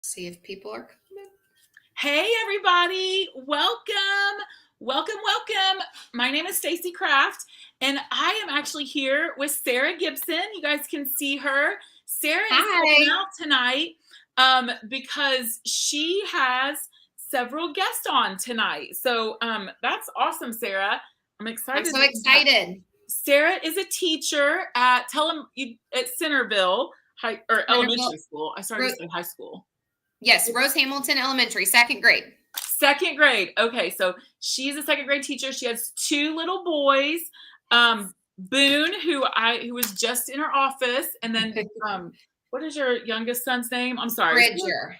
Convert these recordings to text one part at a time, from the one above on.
See if people are coming. Hey everybody, welcome. My name is Stacy Kraft, and I am actually here with Sarah Gibson. You guys can see her. Sarah is helping Hi. out tonight because she has several guests on tonight. So that's awesome, Sarah. I'm I'm excited so that you have. excited. Sarah is a teacher at Centerville High or Centerville. elementary school. I started to say high school. Yes, Rose Hamilton Elementary, second grade. Second grade. Okay, so she's a second grade teacher. She has two little boys. Boone, who was just in her office, and then what is your youngest son's name? I'm sorry. Bridger.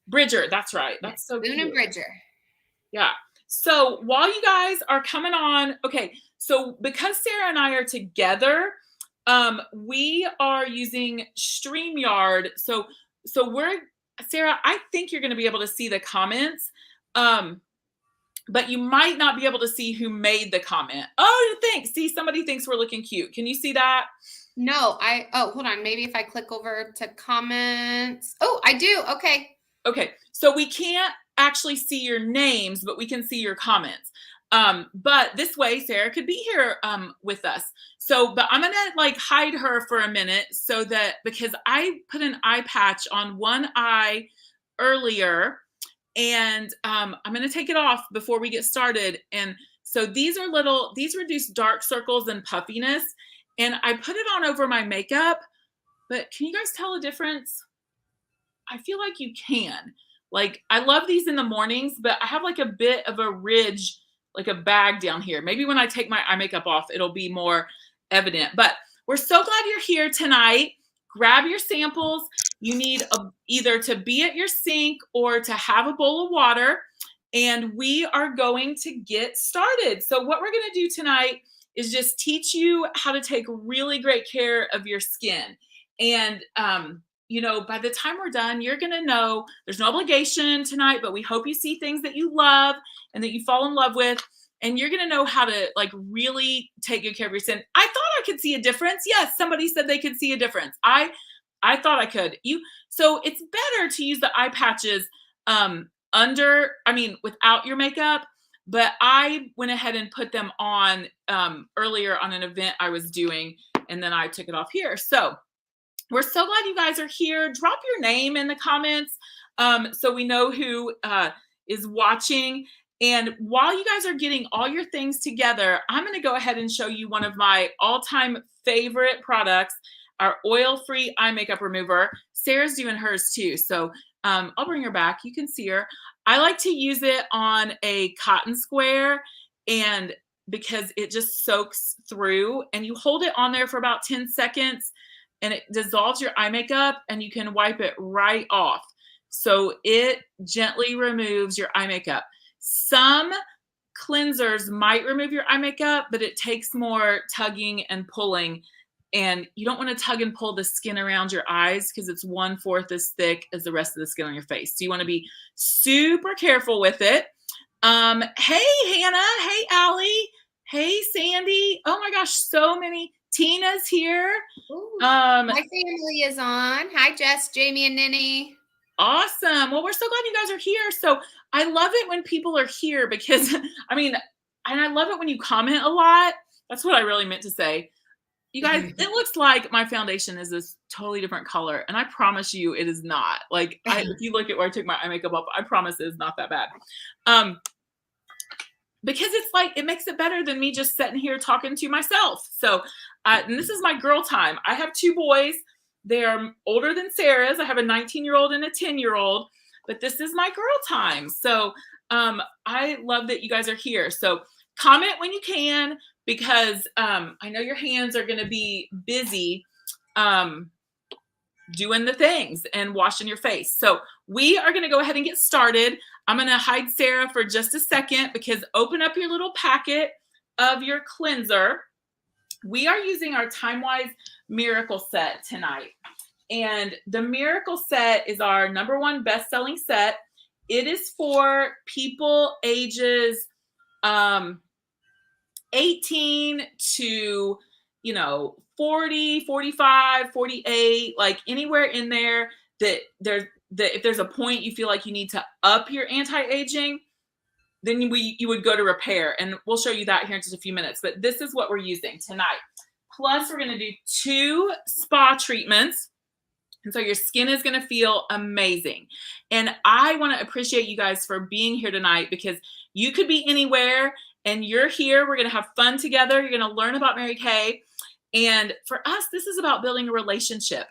Bridger, that's right. That's Yes, so Boone cute. and Bridger. Yeah. So while you guys are coming on, okay, so because Sarah and I are together, we are using StreamYard. So we're Sarah, I think you're going to be able to see the comments. But you might not be able to see who made the comment. Oh, thanks. See, somebody thinks we're looking cute. Can you see that? No, hold on. Maybe if I click over to comments. Oh, I do. Okay. Okay. So we can't actually see your names, but we can see your comments. But this way, Sarah could be here with us. So, but I'm going to hide her for a minute so that because I put an eye patch on one eye earlier, and I'm going to take it off before we get started. And so these reduce dark circles and puffiness. And I put it on over my makeup, but can you guys tell a difference? I feel like you can. Like, I love these in the mornings, but I have like a bit of a ridge, like a bag down here. Maybe when I take my eye makeup off, it'll be more evident. But we're so glad you're here tonight. Grab your samples. You need either to be at your sink or to have a bowl of water. And we are going to get started. So what we're going to do tonight is just teach you how to take really great care of your skin. And by the time we're done, you're going to know there's no obligation tonight, but we hope you see things that you love and that you fall in love with. And you're going to know how to really take good care of your skin. I thought I could see a difference. Yes, somebody said they could see a difference. I thought I could. So it's better to use the eye patches without your makeup. But I went ahead and put them on earlier on an event I was doing, and then I took it off here. So we're so glad you guys are here. Drop your name in the comments so we know who is watching. And while you guys are getting all your things together, I'm going to go ahead and show you one of my all-time favorite products, our oil-free eye makeup remover. Sarah's doing hers too, so I'll bring her back. You can see her. I like to use it on a cotton square, and because it just soaks through, and you hold it on there for about 10 seconds, and it dissolves your eye makeup, and you can wipe it right off. So it gently removes your eye makeup. Some cleansers might remove your eye makeup, but it takes more tugging and pulling. And you don't want to tug and pull the skin around your eyes because it's 1/4 as thick as the rest of the skin on your face. So you want to be super careful with it. Hey, Hannah. Hey, Allie. Hey, Sandy. Oh my gosh, so many. Tina's here. Ooh, my family is on. Hi, Jess, Jamie, and Ninny. Awesome. Well, we're so glad you guys are here. So I love it when people are here because, and I love it when you comment a lot. That's what I really meant to say. You guys, it looks like my foundation is this totally different color, and I promise you it is not. If you look at where I took my eye makeup off, I promise it is not that bad. Because it makes it better than me just sitting here talking to myself. So, and this is my girl time. I have two boys. They're older than Sarah's. I have a 19-year-old and a 10-year-old, but this is my girl time. So I love that you guys are here. So comment when you can, because I know your hands are going to be busy doing the things and washing your face. So we are going to go ahead and get started. I'm going to hide Sarah for just a second because open up your little packet of your cleanser. We are using our TimeWise Miracle Set tonight. And the Miracle Set is our #1 best-selling set. It is for people ages 18 to 40, 45, 48, anywhere in there that that if there's a point you feel like you need to up your anti-aging, then you would go to repair. And we'll show you that here in just a few minutes. But this is what we're using tonight. Plus, we're going to do 2 spa treatments. And so your skin is going to feel amazing. And I want to appreciate you guys for being here tonight, because you could be anywhere and you're here. We're going to have fun together. You're going to learn about Mary Kay. And for us, this is about building a relationship.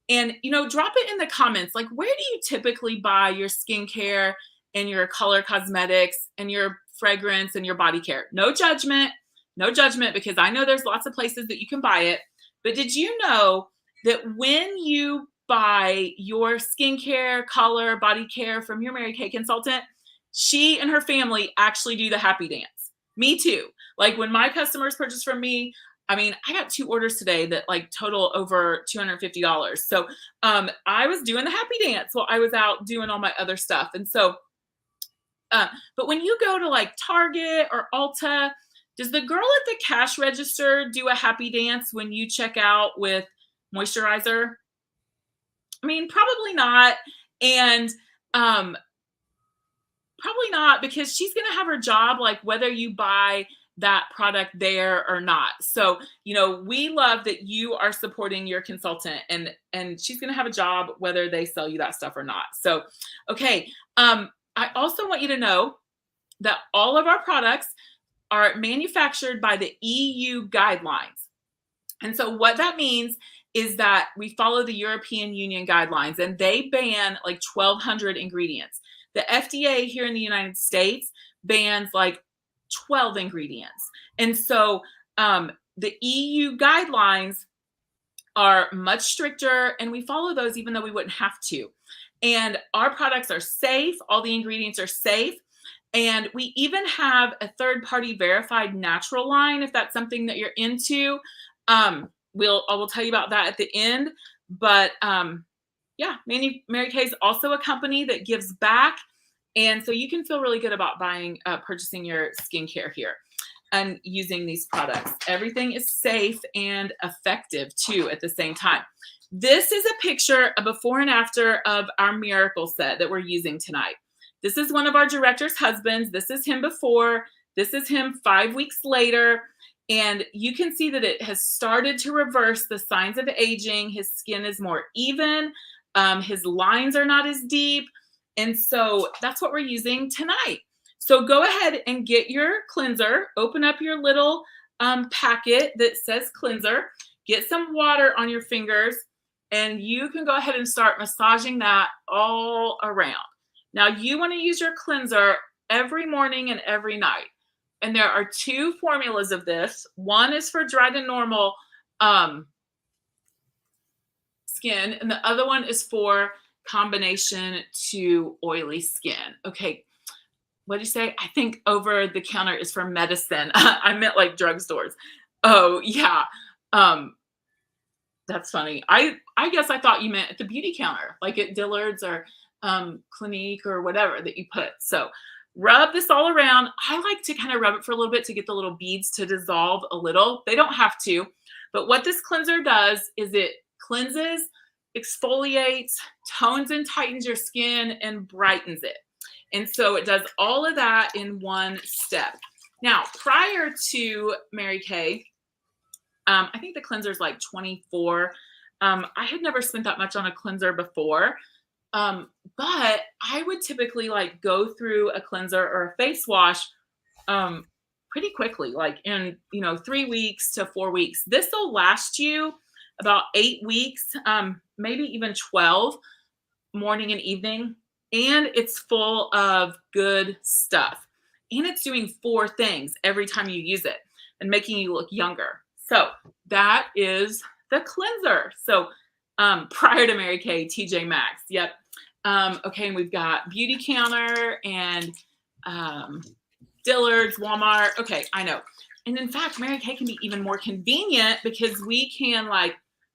And, drop it in the comments. Like, where do you typically buy your skincare and your color cosmetics and your fragrance and your body care? No judgment, because I know there's lots of places that you can buy it. But did you know that when you buy your skincare, color, body care from your Mary Kay consultant, she and her family actually do the happy dance? Me too. Like, when my customers purchase from me, I got 2 orders today that total over $250. So I was doing the happy dance while I was out doing all my other stuff. And so, but when you go to Target or Ulta, does the girl at the cash register do a happy dance when you check out with moisturizer? Probably not. And probably not, because she's going to have her job, whether you buy that product there or not. So, we love that you are supporting your consultant, and she's going to have a job whether they sell you that stuff or not. So, okay. I also want you to know that all of our products are manufactured by the EU guidelines. And so what that means is that we follow the European Union guidelines, and they ban 1,200 ingredients. The FDA here in the United States bans 12 ingredients. And so the EU guidelines are much stricter, and we follow those even though we wouldn't have to. And our products are safe. All the ingredients are safe. And we even have a third-party verified natural line, if that's something that you're into. I will tell you about that at the end. But yeah, Mary Kay is also a company that gives back. And so you can feel really good about purchasing your skincare here and using these products. Everything is safe and effective too at the same time. This is a picture, a before and after of our Miracle set that we're using tonight. This is one of our director's husbands. This is him before. This is him 5 weeks later. And you can see that it has started to reverse the signs of aging. His skin is more even. His lines are not as deep. And so that's what we're using tonight. So go ahead and get your cleanser. Open up your little packet that says cleanser. Get some water on your fingers, and you can go ahead and start massaging that all around. Now, you want to use your cleanser every morning and every night. And there are 2 formulas of this. One is for dry to normal skin, and the other one is for combination to oily skin. Okay, what did you say? I think over the counter is for medicine. I meant drugstores. Oh, yeah. That's funny. I guess I thought you meant at the beauty counter, like at Dillard's or Clinique or whatever that you put. So rub this all around. I like to kind of rub it for a little bit to get the little beads to dissolve a little. They don't have to, but what this cleanser does is it cleanses, exfoliates, tones and tightens your skin, and brightens it. And so it does all of that in one step. Now, prior to Mary Kay, I think the cleanser is $24. I had never spent that much on a cleanser before, but I would typically go through a cleanser or a face wash pretty quickly, in 3 weeks to 4 weeks. This will last you about 8 weeks, maybe even 12, morning and evening. And it's full of good stuff. And it's doing 4 things every time you use it and making you look younger. So that is the cleanser. So prior to Mary Kay, TJ Maxx. Yep. Okay, and we've got Beauty Counter and Dillard's, Walmart. Okay, I know. And in fact, Mary Kay can be even more convenient because we can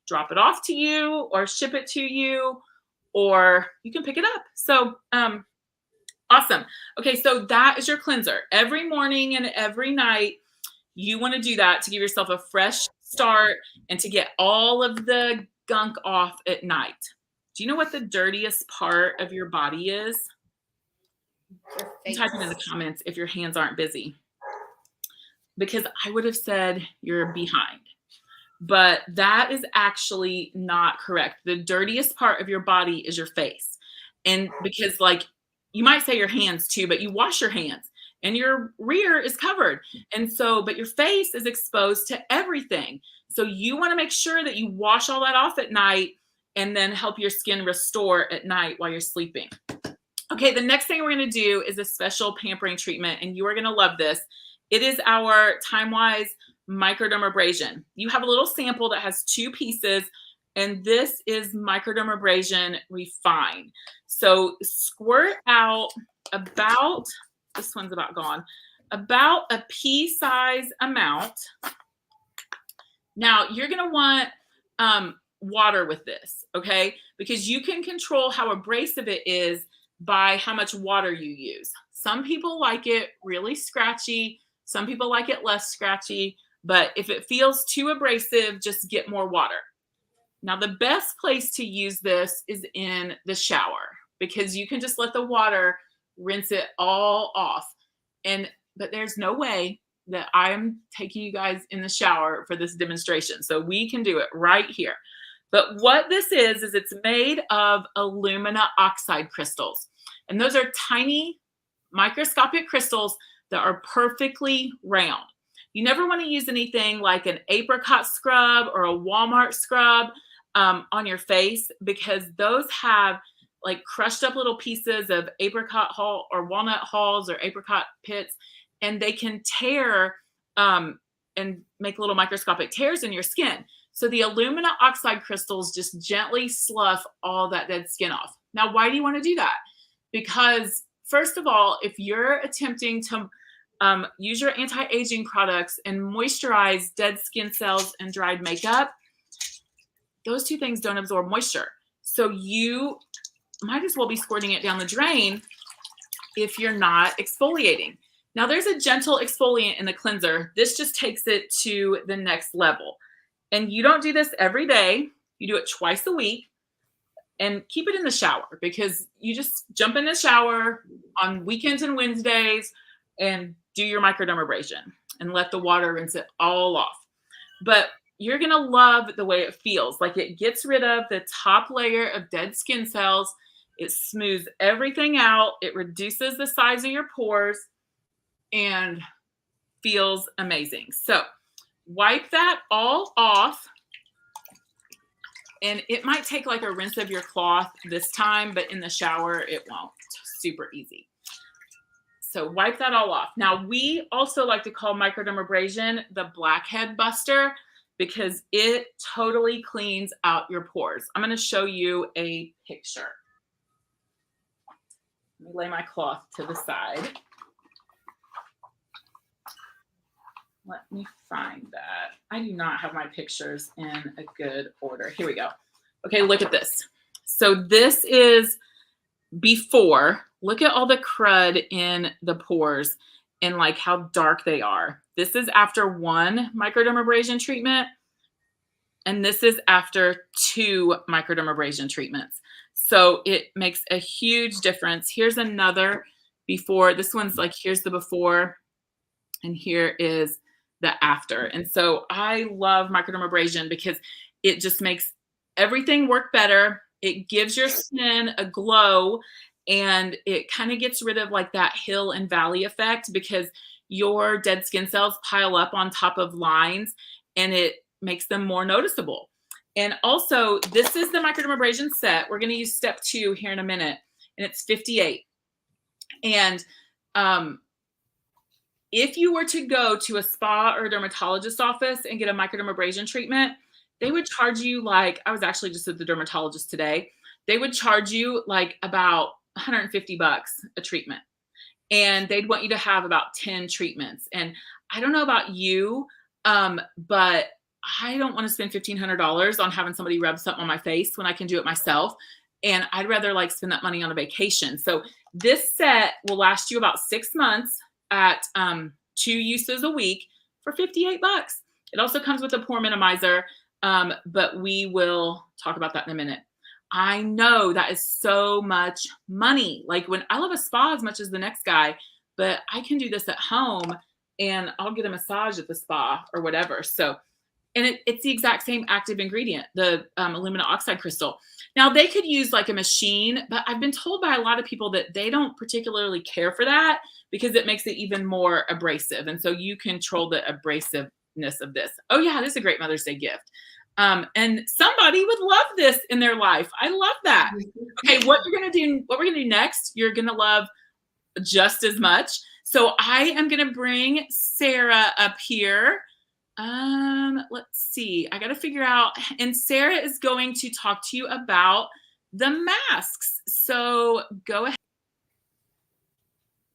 drop it off to you or ship it to you, or you can pick it up. So awesome. Okay, so that is your cleanser. Every morning and every night, you want to do that to give yourself a fresh start and to get all of the gunk off at night. Do you know what the dirtiest part of your body is? Your Type it in the face. comments if your hands aren't busy. Because I would have said you're behind. But that is actually not correct. The dirtiest part of your body is your face. And because, like, you might say your hands too, but you wash your hands and your rear is covered. And so, but your face is exposed to everything. So you want to make sure that you wash all that off at night and then help your skin restore at night while you're sleeping. Okay, the next thing we're going to do is a special pampering treatment, and you are going to love this. It is our TimeWise microdermabrasion. You have a little sample that has 2 pieces, and this is microdermabrasion Refine. So squirt out about, this one's about gone, about a pea-size amount. Now you're going to want water with this, okay? Because you can control how abrasive it is by how much water you use. Some people like it really scratchy. Some people like it less scratchy. But if it feels too abrasive, just get more water. Now, the best place to use this is in the shower because you can just let the water rinse it all off. But there's no way that I'm taking you guys in the shower for this demonstration. So we can do it right here. But what this is it's made of alumina oxide crystals. And those are tiny microscopic crystals that are perfectly round. You never want to use anything like an apricot scrub or a Walmart scrub on your face because those have like crushed up little pieces of apricot hull or walnut hulls or apricot pits, and they can tear and make little microscopic tears in your skin. So the alumina oxide crystals just gently slough all that dead skin off. Now, why do you want to do that? Because first of all, if you're attempting to use your anti-aging products and moisturize dead skin cells and dried makeup, those 2 things don't absorb moisture. So you might as well be squirting it down the drain if you're not exfoliating. Now there's a gentle exfoliant in the cleanser. This just takes it to the next level. And you don't do this every day. You do it twice a week and keep it in the shower because you just jump in the shower on weekends and Wednesdays and do your microdermabrasion and let the water rinse it all off. But you're going to love the way it feels. Like it gets rid of the top layer of dead skin cells. It smooths everything out. It reduces the size of your pores and feels amazing. So wipe that all off. And it might take like a rinse of your cloth this time, but in the shower, it won't. Super easy. So wipe that all off. Now, we also like to call microdermabrasion the blackhead buster because it totally cleans out your pores. I'm going to show you a picture. Let me lay my cloth to the side. Let me find that. I do not have my pictures in a good order. Here we go. Okay, look at this. So this is before. Look at all the crud in the pores and like how dark they are. This is after 1 microdermabrasion treatment. And this is after 2 microdermabrasion treatments. So it makes a huge difference. Here's another before. This one's like, here's the before and here is the after. And so I love microdermabrasion because it just makes everything work better. It gives your skin a glow and it kind of gets rid of like that hill and valley effect because your dead skin cells pile up on top of lines and it makes them more noticeable. And also this is the microdermabrasion set. We're going to use step 2 here in a minute and it's 58. And if you were to go to a spa or a dermatologist office and get a microdermabrasion treatment, they would charge you like, I was actually just at the dermatologist today. They would charge you like about $150 a treatment. And they'd want you to have about 10 treatments. And I don't know about you, but I don't want to spend $1,500 on having somebody rub something on my face when I can do it myself. And I'd rather like spend that money on a vacation. So this set will last you about 6 months at 2 uses a week for $58. It also comes with a pore minimizer, but we will talk about that in a minute. I know that is so much money. Like when I love a spa as much as the next guy, but I can do this at home and I'll get a massage at the spa or whatever. So, and it's the exact same active ingredient, the aluminum oxide crystal. Now they could use like a machine, but I've been told by a lot of people that they don't particularly care for that because it makes it even more abrasive. And so you control the abrasiveness of this. Oh yeah, this is a great Mother's Day gift. And somebody would love this in their life. I love that. Okay, what we're gonna do next, you're gonna love just as much. So I am gonna bring Sarah up here. Let's see. I got to figure out, and Sarah is going to talk to you about the masks. So go ahead.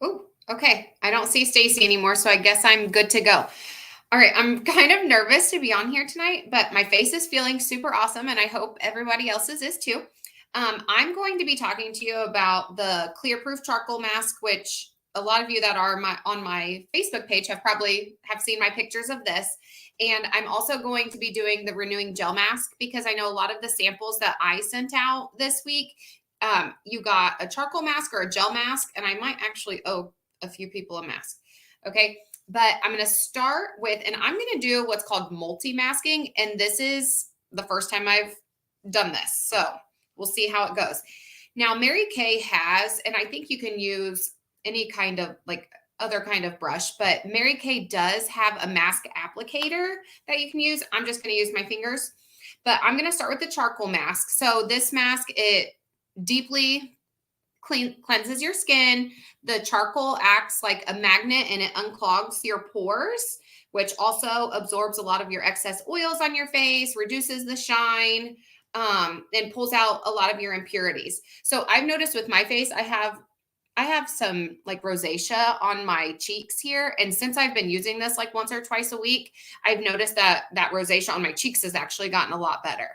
Oh, okay. I don't see Stacy anymore, so I guess I'm good to go. All right, I'm kind of nervous to be on here tonight, but my face is feeling super awesome, and I hope everybody else's is too. I'm going to be talking to you about the Clearproof Charcoal Mask, which a lot of you that are on my Facebook page have seen my pictures of this. And I'm also going to be doing the Renewing Gel Mask because I know a lot of the samples that I sent out this week, you got a charcoal mask or a gel mask, and I might actually owe a few people a mask. Okay. But I'm going to start with, and I'm going to do what's called multi-masking. And this is the first time I've done this. So we'll see how it goes. Now, Mary Kay has, and I think you can use any kind of like other kind of brush, but Mary Kay does have a mask applicator that you can use. I'm just going to use my fingers, but I'm going to start with the charcoal mask. So this mask, it deeply cleanses your skin. The charcoal acts like a magnet and it unclogs your pores, which also absorbs a lot of your excess oils on your face, reduces the shine, and pulls out a lot of your impurities. So I've noticed with my face, I have some like rosacea on my cheeks here. And since I've been using this like once or twice a week, I've noticed that rosacea on my cheeks has actually gotten a lot better.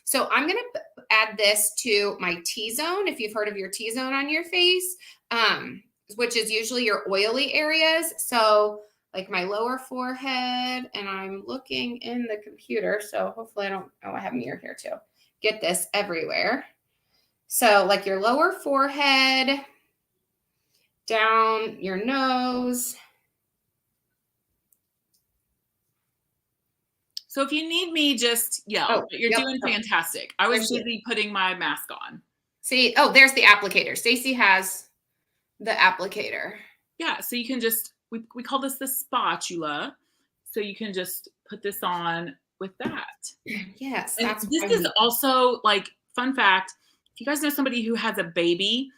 So I'm going to add this to my T-zone. If you've heard of your T-zone on your face, which is usually your oily areas. So like my lower forehead, and I'm looking in the computer. So hopefully I have mirror here too. Get this everywhere. So like your lower forehead, down your nose. So if you need me, just yell. Oh, but you're doing fantastic. I was busy putting my mask on. See, oh, there's the applicator. Stacy has the applicator. Yeah, so you can just, we call this the spatula. So you can just put this on with that. Yes. And this is also like, fun fact, if you guys know somebody who has a baby,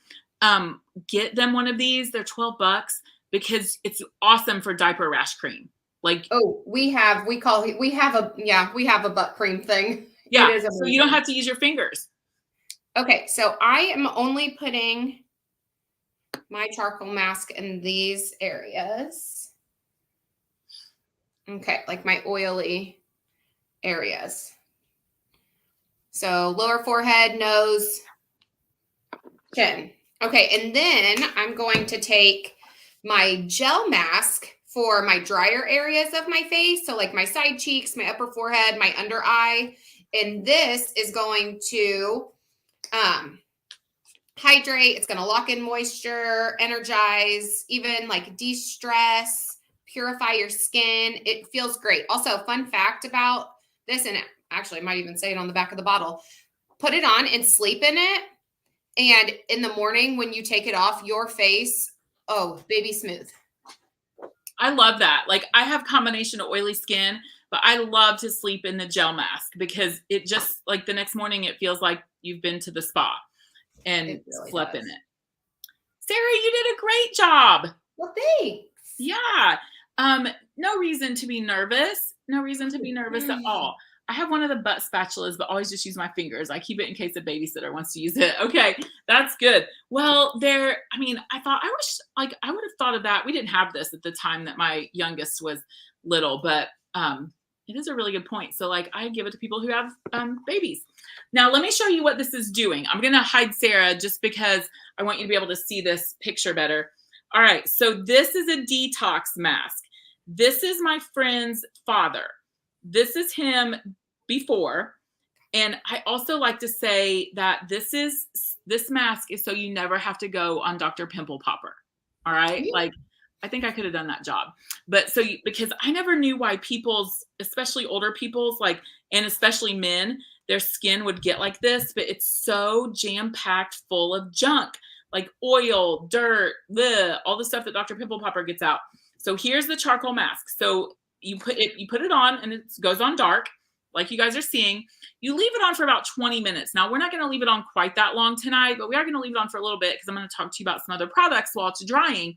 get them one of these. They're $12 because it's awesome for diaper rash cream. Like, oh, we have a butt cream thing. Yeah, so you don't have to use your fingers. Okay, so I am only putting my charcoal mask in these areas. Okay, like my oily areas. So lower forehead, nose, chin. Okay, and then I'm going to take my gel mask for my drier areas of my face. So like my side cheeks, my upper forehead, my under eye. And this is going to hydrate. It's going to lock in moisture, energize, even like de-stress, purify your skin. It feels great. Also, fun fact about this, and actually I might even say it on the back of the bottle, put it on and sleep in it. And in the morning when you take it off, your face, oh, baby smooth. I love that. Like I have combination of oily skin, but I love to sleep in the gel mask because it just like the next morning, it feels like you've been to the spa and really slept in it. Sarah, you did a great job. Well, thanks. Yeah. No reason to be nervous. No reason to be nervous at all. I have one of the butt spatulas, but always just use my fingers. I keep it in case a babysitter wants to use it. Okay, that's good. Well, I thought I would have thought of that. We didn't have this at the time that my youngest was little, but it is a really good point. So like I give it to people who have babies. Now let me show you what this is doing. I'm gonna hide Sarah just because I want you to be able to see this picture better. All right, so this is a detox mask. This is my friend's father. This is him before, And I also like to say that this mask is so you never have to go on Dr. Pimple Popper. All right. Yeah. Like, I think I could have done that job. But so because I never knew why people's, especially older people's, like, and especially men, their skin would get like this, but it's so jam-packed full of junk, like oil, dirt, all the stuff that Dr. Pimple Popper gets out. So here's the charcoal mask. So you put it on and it goes on dark, like you guys are seeing. You leave it on for about 20 minutes. Now, we're not going to leave it on quite that long tonight, but we are going to leave it on for a little bit because I'm going to talk to you about some other products while it's drying.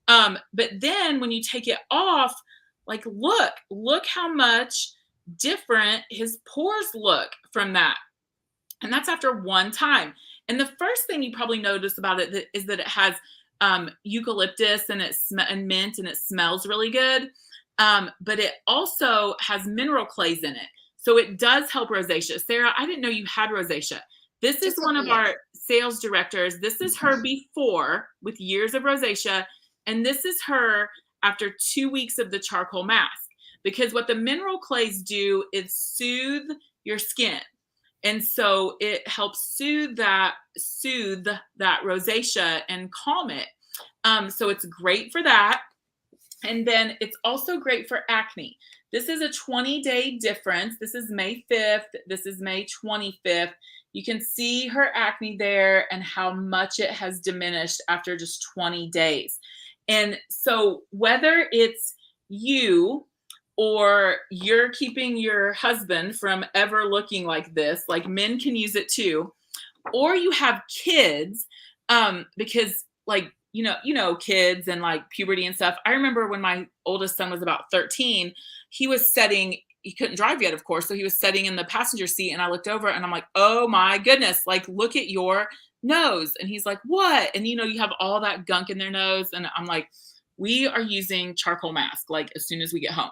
But then when you take it off, like, look how much different his pores look from that. And that's after one time. And the first thing you probably notice about it is that it has eucalyptus and and mint, and it smells really good. But it also has mineral clays in it. So it does help rosacea. Sarah, I didn't know you had rosacea. This is one of our sales directors. This is her before with years of rosacea. And this is her after 2 weeks of the charcoal mask. Because what the mineral clays do is soothe your skin. And so it helps soothe that rosacea and calm it. So it's great for that. And then it's also great for acne. This is a 20-day difference. This is May 5th. This is May 25th. You can see her acne there and how much it has diminished after just 20 days. And so whether it's you or you're keeping your husband from ever looking like this, like, men can use it too, or you have kids, because, like, kids and like puberty and stuff. I remember when my oldest son was about 13, he couldn't drive yet, of course. So he was sitting in the passenger seat and I looked over and I'm like, oh my goodness, like, look at your nose. And he's like, what? And you have all that gunk in their nose. And I'm like, we are using charcoal mask, like, as soon as we get home.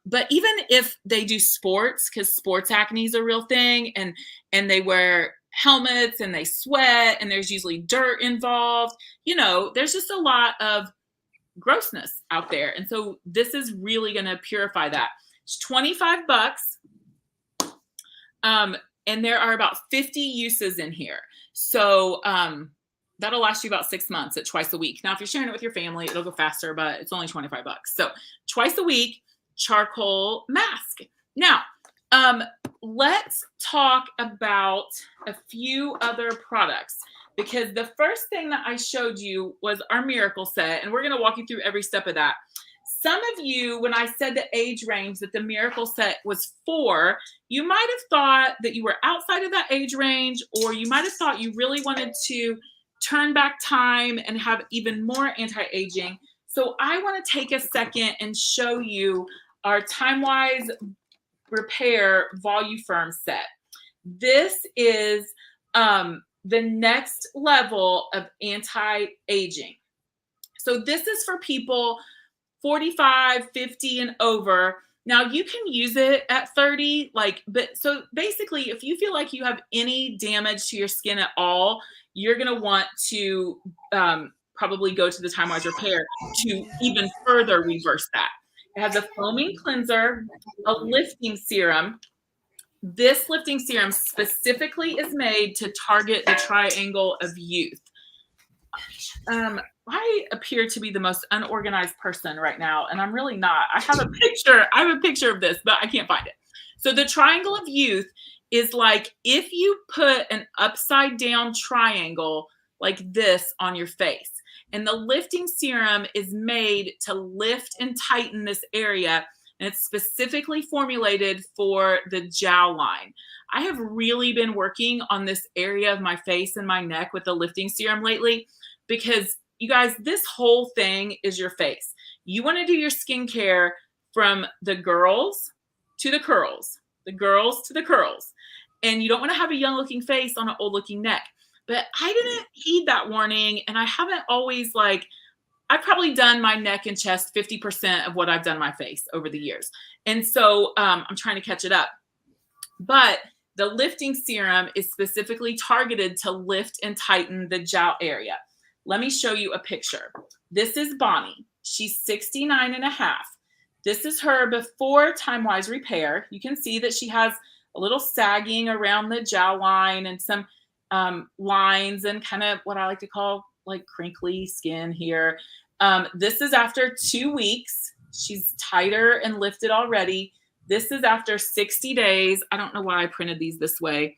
But even if they do sports, because sports acne is a real thing, and they wear helmets and they sweat and there's usually dirt involved, there's just a lot of grossness out there. And so this is really going to purify that. It's $25. And there are about 50 uses in here. So, that'll last you about 6 months at twice a week. Now, if you're sharing it with your family, it'll go faster, but it's only $25. So twice a week, charcoal mask. Now, let's talk about a few other products, because the first thing that I showed you was our Miracle Set, and we're going to walk you through every step of that. Some of you, when I said the age range that the Miracle Set was for, you might have thought that you were outside of that age range, or you might have thought you really wanted to turn back time and have even more anti-aging. So I want to take a second and show you our TimeWise Repair Voluform set. This is the next level of anti-aging. So this is for people 45, 50 and over. Now, you can use it at 30, but so basically, if you feel like you have any damage to your skin at all, you're going to want to probably go to the TimeWise Repair to even further reverse that. It has a foaming cleanser, a lifting serum. This lifting serum specifically is made to target the triangle of youth. I appear to be the most unorganized person right now, and I'm really not. I have a picture of this, but I can't find it. So the triangle of youth is like if you put an upside down triangle like this on your face. And the lifting serum is made to lift and tighten this area. And it's specifically formulated for the jowline. I have really been working on this area of my face and my neck with the lifting serum lately, because you guys, this whole thing is your face. You want to do your skincare from the girls to the curls, the girls to the curls. And you don't want to have a young looking face on an old looking neck. But I didn't heed that warning. And I haven't always I've probably done my neck and chest 50% of what I've done my face over the years. And so I'm trying to catch it up. But the lifting serum is specifically targeted to lift and tighten the jowl area. Let me show you a picture. This is Bonnie. She's 69 and a half. This is her before TimeWise Repair. You can see that she has a little sagging around the jowline and some lines and kind of what I like to call like crinkly skin here. This is after 2 weeks. She's tighter and lifted already. This is after 60 days. I don't know why I printed these this way.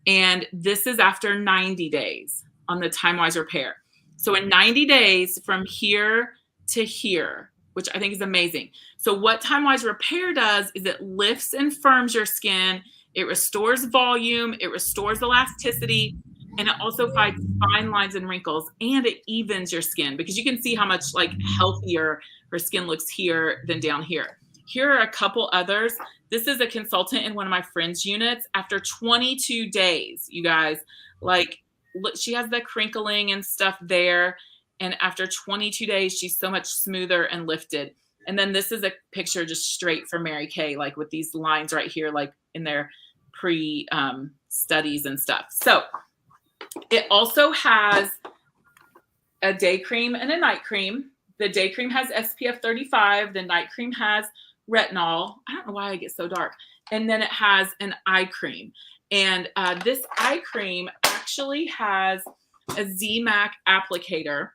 And this is after 90 days on the TimeWise Repair. So in 90 days from here to here, which I think is amazing. So what TimeWise Repair does is it lifts and firms your skin. It restores volume. It restores elasticity. And it also fights fine lines and wrinkles, and it evens your skin because you can see how much like healthier her skin looks here than down here. Here are a couple others. This is a consultant in one of my friends' units. After 22 days, you guys, like look, she has the crinkling and stuff there. And after 22 days, she's so much smoother and lifted. And then this is a picture just straight from Mary Kay, like with these lines right here, like in their pre-studies and stuff. So it also has a day cream and a night cream. The day cream has SPF 35. The night cream has retinol. I don't know why I get so dark. And then it has an eye cream. And this eye cream actually has a ZMAC applicator.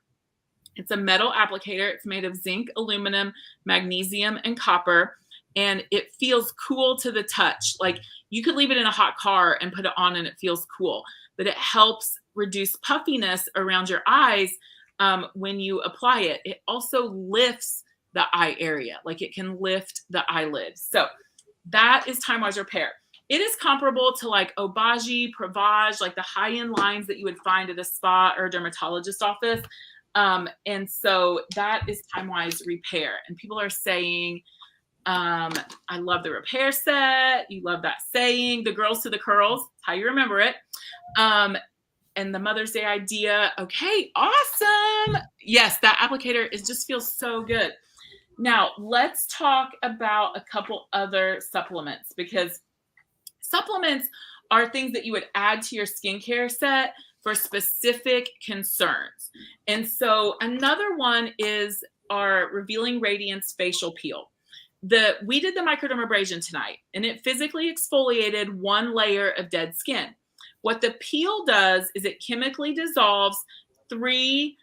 It's a metal applicator. It's made of zinc, aluminum, magnesium, and copper. And it feels cool to the touch. Like you could leave it in a hot car and put it on and it feels cool. But it helps reduce puffiness around your eyes when you apply it. It also lifts the eye area. Like it can lift the eyelids. So that is TimeWise Repair. It is comparable to like Obagi, Provage, like the high-end lines that you would find at a spa or a dermatologist office. And so that is TimeWise Repair. And people are saying, I love the repair set. You love that saying, the girls to the curls, how you remember it. And the Mother's Day idea. Okay, awesome. Yes, that applicator just feels so good. Now let's talk about a couple other supplements, because supplements are things that you would add to your skincare set for specific concerns. And so another one is our Revealing Radiance Facial Peel. We did the microdermabrasion tonight, and it physically exfoliated one layer of dead skin. What the peel does is it chemically dissolves 3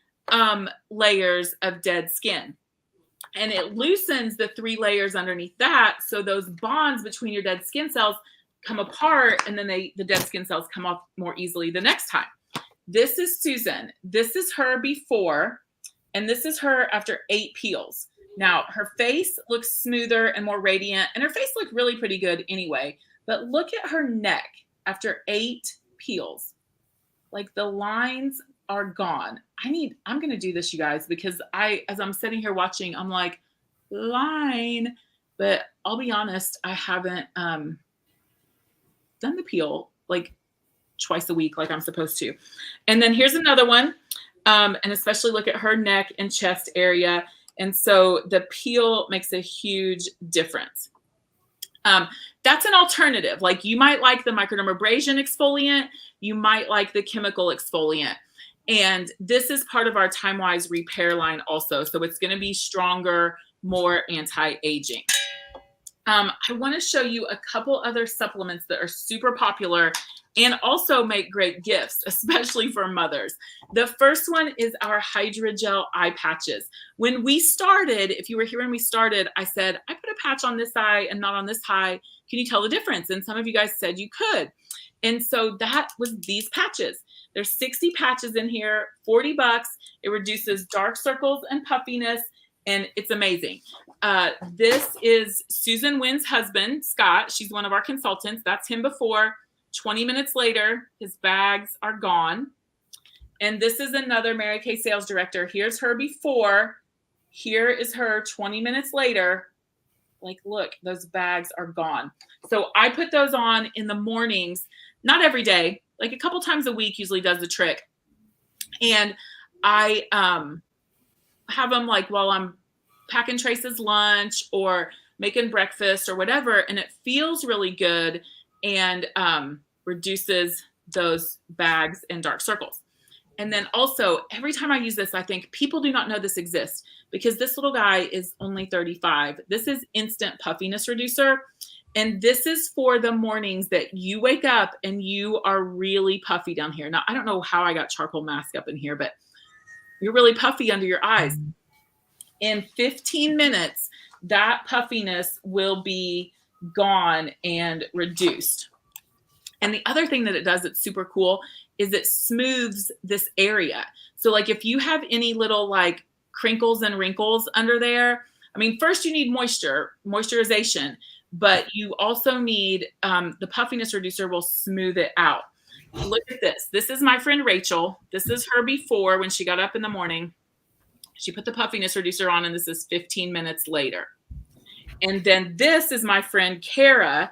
layers of dead skin. And it loosens the 3 layers underneath that. So those bonds between your dead skin cells come apart, and then the dead skin cells come off more easily the next time. This is Susan. This is her before, and this is her after 8 peels. Now, her face looks smoother and more radiant, and her face looked really pretty good anyway. But look at her neck after 8 peels. Like the lines are gone. I'm going to do this, you guys, because as I'm sitting here watching, I'm like, line. But I'll be honest, I haven't done the peel like twice a week like I'm supposed to. And then here's another one. And especially look at her neck and chest area. And so the peel makes a huge difference. That's an alternative. Like you might like the microdermabrasion exfoliant. You might like the chemical exfoliant. And this is part of our TimeWise Repair line also. So it's going to be stronger, more anti-aging. I want to show you a couple other supplements that are super popular and also make great gifts, especially for mothers. The first one is our Hydrogel eye patches. When we started, if you were here when we started, I said, I put a patch on this eye and not on this eye. Can you tell the difference? And some of you guys said you could. And so that was these patches. There's 60 patches in here, $40. It reduces dark circles and puffiness, and it's amazing. This is Susan Wynn's husband, Scott. She's one of our consultants. That's him before. 20 minutes later, his bags are gone. And this is another Mary Kay sales director. Here's her before. Here is her 20 minutes later. Like, look, those bags are gone. So I put those on in the mornings, not every day, like a couple times a week usually does the trick. And I have them like while I'm packing Trace's lunch or making breakfast or whatever. And it feels really good and reduces those bags and dark circles. And then also every time I use this, I think people do not know this exists because this little guy is only 35. This is Instant Puffiness Reducer. And this is for the mornings that you wake up and you are really puffy down here. Now, I don't know how I got charcoal mask up in here, but you're really puffy under your eyes. In 15 minutes, that puffiness will be gone and reduced. And the other thing that it does that's super cool is it smooths this area. So like if you have any little like crinkles and wrinkles under there, I mean, first you need moisturization, but you also need the puffiness reducer will smooth it out. Look at this. This is my friend Rachel. This is her before when she got up in the morning. She put the puffiness reducer on, and this is 15 minutes later. And then this is my friend Kara,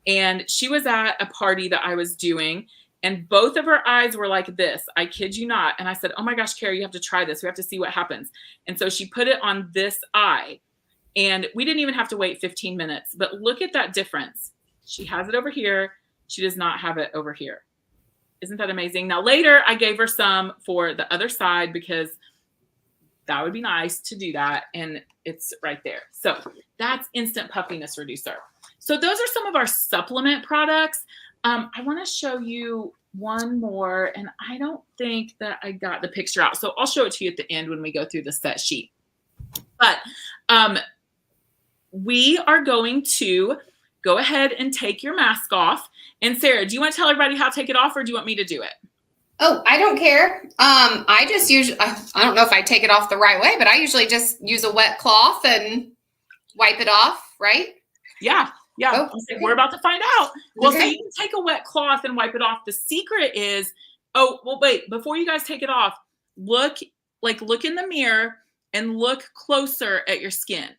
and she was at a party that I was doing, and both of her eyes were like this. I kid you not. And I said, oh my gosh, Kara, you have to try this. We have to see what happens. And so she put it on this eye, and we didn't even have to wait 15 minutes. But look at that difference. She has it over here. She does not have it over here. Isn't that amazing? Now, later, I gave her some for the other side because that would be nice to do that. And it's right there. So that's Instant Puffiness Reducer. So those are some of our supplement products. I want to show you one more, and I don't think that I got the picture out. So I'll show it to you at the end when we go through the set sheet. But we are going to go ahead and take your mask off. And Sarah, do you want to tell everybody how to take it off, or do you want me to do it? Oh, I don't care. I just usually, I don't know if I take it off the right way, but I usually just use a wet cloth and wipe it off, right? Yeah. Yeah. Oh, Okay. okay. We're about to find out. Well, Okay. so you can take a wet cloth and wipe it off. The secret is, oh, well, wait, before you guys take it off, look in the mirror and look closer at your skin,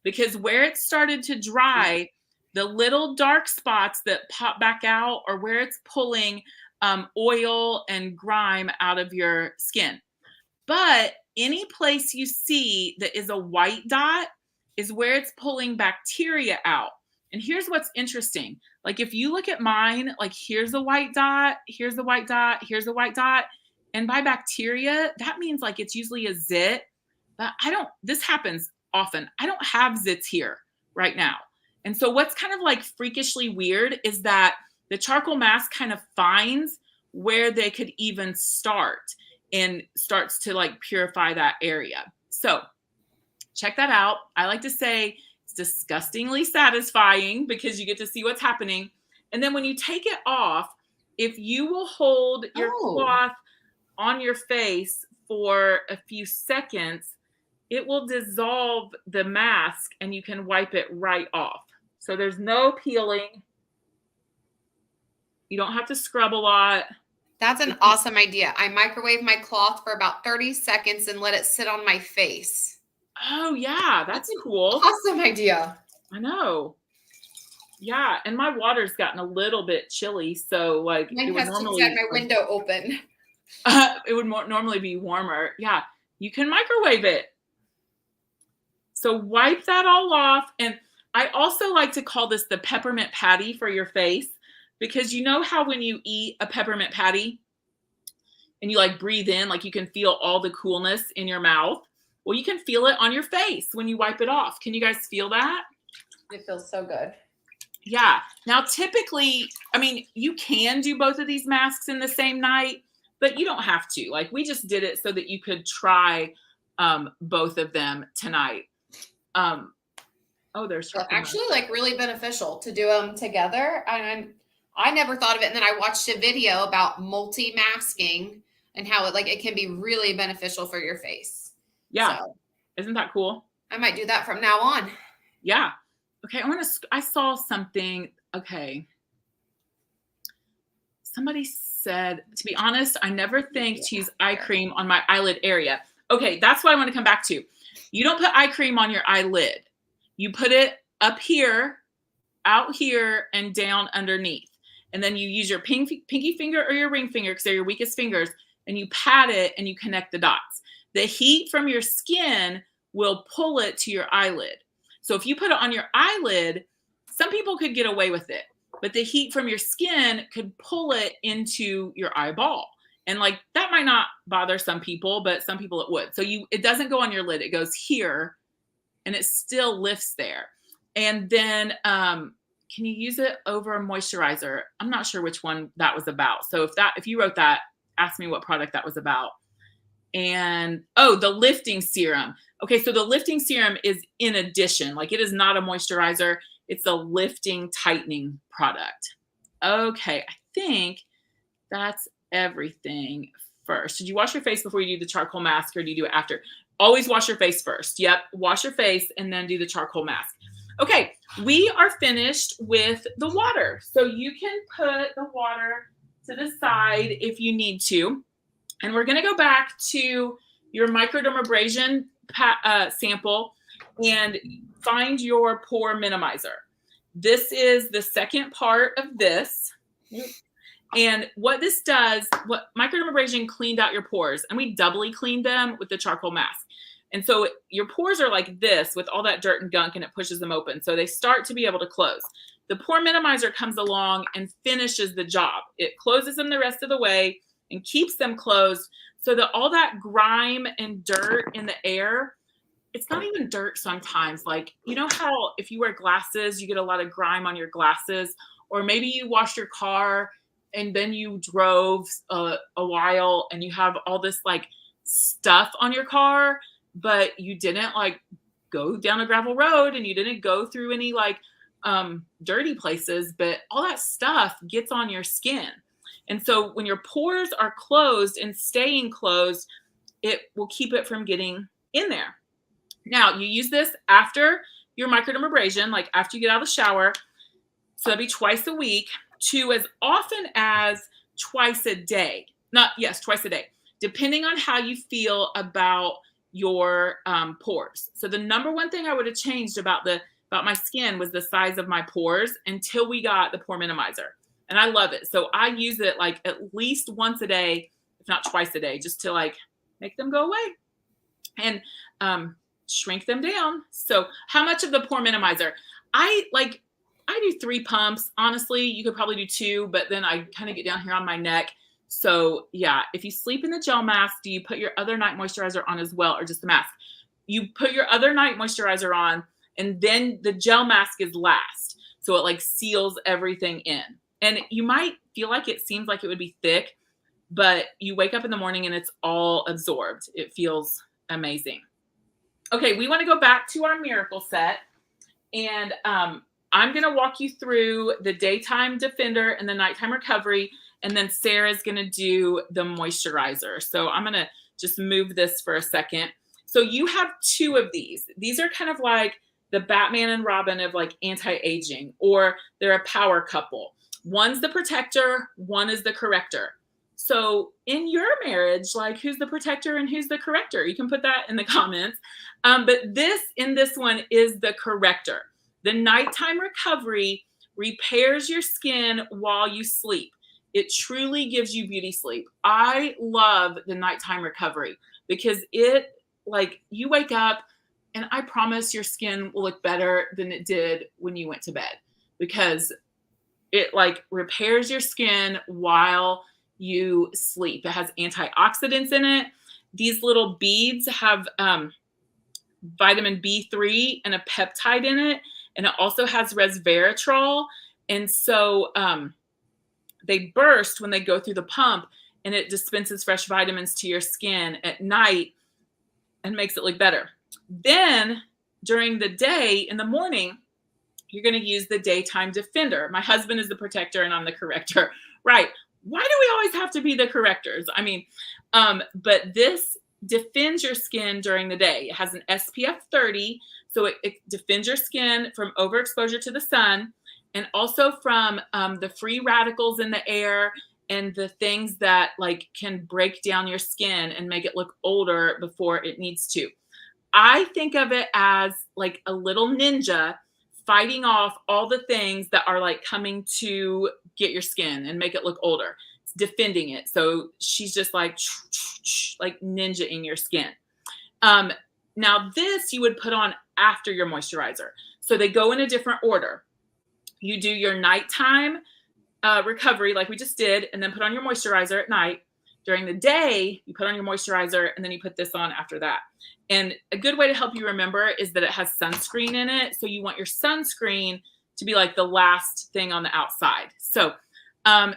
because where it started to dry, the little dark spots that pop back out are where it's pulling oil and grime out of your skin. But any place you see that is a white dot is where it's pulling bacteria out. And here's what's interesting. Like if you look at mine, like here's a white dot, here's the white dot, here's the white dot. And by bacteria, that means like it's usually a zit. But this happens often. I don't have zits here right now. And so what's kind of like freakishly weird is that the charcoal mask kind of finds where they could even start and starts to like purify that area. So check that out. I like to say it's disgustingly satisfying because you get to see what's happening. And then when you take it off, if you will hold your cloth on your face for a few seconds, it will dissolve the mask and you can wipe it right off. So there's no peeling. You don't have to scrub a lot. That's an awesome idea. I microwave my cloth for about 30 seconds and let it sit on my face. Oh, yeah, that's cool. Awesome idea. I know. Yeah, and my water's gotten a little bit chilly, so like Mine has to have my window open. It would normally be warmer. Yeah, you can microwave it. So wipe that all off. And I also like to call this the peppermint patty for your face, because you know how when you eat a peppermint patty and you like breathe in, like you can feel all the coolness in your mouth. Well, you can feel it on your face when you wipe it off. Can you guys feel that? It feels so good. Yeah. Now, typically, I mean, you can do both of these masks in the same night, but you don't have to. Like we just did it so that you could try both of them tonight. There's actually like really beneficial to do them together. And I never thought of it. And then I watched a video about multi-masking and how it can be really beneficial for your face. Yeah. So, isn't that cool? I might do that from now on. Yeah. Okay. I saw something. Okay. Somebody said, to be honest, I never think to use eye cream on my eyelid area. Okay. That's what I want to come back to. You don't put eye cream on your eyelid. You put it up here, out here, and down underneath. And then you use your pinky finger or your ring finger, because they're your weakest fingers, and you pat it and you connect the dots. The heat from your skin will pull it to your eyelid. So if you put it on your eyelid, some people could get away with it, but the heat from your skin could pull it into your eyeball. And like that might not bother some people, but some people it would. So it doesn't go on your lid. It goes here and it still lifts there. And then can you use it over a moisturizer? I'm not sure which one that was about. So if you wrote that, ask me what product that was about. And the lifting serum. Okay, so the lifting serum is in addition, like it is not a moisturizer. It's a lifting tightening product. Okay, I think that's everything. First, did you wash your face before you do the charcoal mask, or do you do it after? Always wash your face first. Yep, wash your face and then do the charcoal mask. Okay, we are finished with the water. So you can put the water to the side if you need to. And we're going to go back to your microdermabrasion sample and find your pore minimizer. This is the second part of this. And what this does, what microdermabrasion cleaned out your pores, and we doubly cleaned them with the charcoal mask. And so your pores are like this with all that dirt and gunk, and it pushes them open. So they start to be able to close. The pore minimizer comes along and finishes the job. It closes them the rest of the way and keeps them closed so that all that grime and dirt in the air, it's not even dirt sometimes. Like, you know how if you wear glasses, you get a lot of grime on your glasses, or maybe you washed your car and then you drove a while and you have all this like stuff on your car, but you didn't like go down a gravel road and you didn't go through any like dirty places, but all that stuff gets on your skin. And so when your pores are closed and staying closed, it will keep it from getting in there. Now, you use this after your microdermabrasion, like after you get out of the shower. So that'd be twice a week to as often as twice a day. Twice a day, depending on how you feel about your pores. So the number one thing I would have changed about my skin was the size of my pores until we got the pore minimizer. And I love it. So I use it like at least once a day, if not twice a day, just to like make them go away and shrink them down. So how much of the pore minimizer? I do 3 pumps. Honestly, you could probably do 2, but then I kind of get down here on my neck. So yeah, if you sleep in the gel mask, do you put your other night moisturizer on as well, or just the mask? You put your other night moisturizer on, and then the gel mask is last. So it like seals everything in. And you might feel like it seems like it would be thick, but you wake up in the morning and it's all absorbed. It feels amazing. Okay, we want to go back to our miracle set. And I'm going to walk you through the daytime defender and the nighttime recovery. And then Sarah's going to do the moisturizer. So I'm going to just move this for a second. So you have 2 of these. These are kind of like the Batman and Robin of like anti-aging, or they're a power couple. One's the protector, one is the corrector. So in your marriage, like who's the protector and who's the corrector? You can put that in the comments. But in this one is the corrector. The nighttime recovery repairs your skin while you sleep. It truly gives you beauty sleep. I love the nighttime recovery because it, like, you wake up and I promise your skin will look better than it did when you went to bed, because it like repairs your skin while you sleep. It has antioxidants in it. These little beads have vitamin B3 and a peptide in it. And it also has resveratrol. And so they burst when they go through the pump, and it dispenses fresh vitamins to your skin at night and makes it look better. Then during the day, in the morning, you're going to use the daytime defender. My husband is the protector and I'm the corrector. Right. Why do we always have to be the correctors? I mean, but this defends your skin during the day. It has an SPF 30, so it defends your skin from overexposure to the sun, and also from the free radicals in the air and the things that like can break down your skin and make it look older before it needs to. I think of it as like a little ninja fighting off all the things that are like coming to get your skin and make it look older. It's defending it. So she's just like ninja in your skin. Now this you would put on after your moisturizer. So they go in a different order. You do your nighttime recovery like we just did, and then put on your moisturizer at night. During the day, you put on your moisturizer, and then you put this on after that. And a good way to help you remember is that it has sunscreen in it. So you want your sunscreen to be like the last thing on the outside. So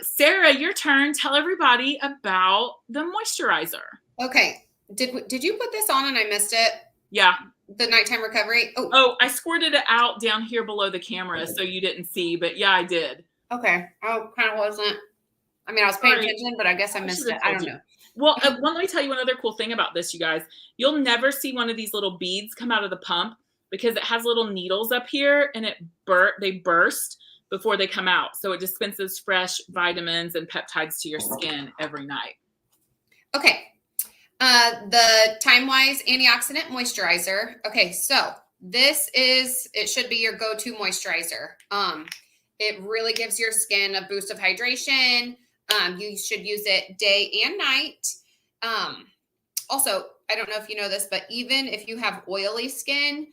Sarah, your turn. Tell everybody about the moisturizer. Okay. Did you put this on and I missed it? Yeah. The nighttime recovery? Oh, I squirted it out down here below the camera so you didn't see, but yeah, I did. Okay. I kind of wasn't. I mean, I was paying attention, but I guess I missed it. I don't know. Well, let me tell you one other cool thing about this, you guys. You'll never see one of these little beads come out of the pump because it has little needles up here and they burst before they come out. So it dispenses fresh vitamins and peptides to your skin every night. Okay. The Time-Wise Antioxidant Moisturizer. Okay, so it should be your go-to moisturizer. It really gives your skin a boost of hydration. You should use it day and night. Also, I don't know if you know this, but even if you have oily skin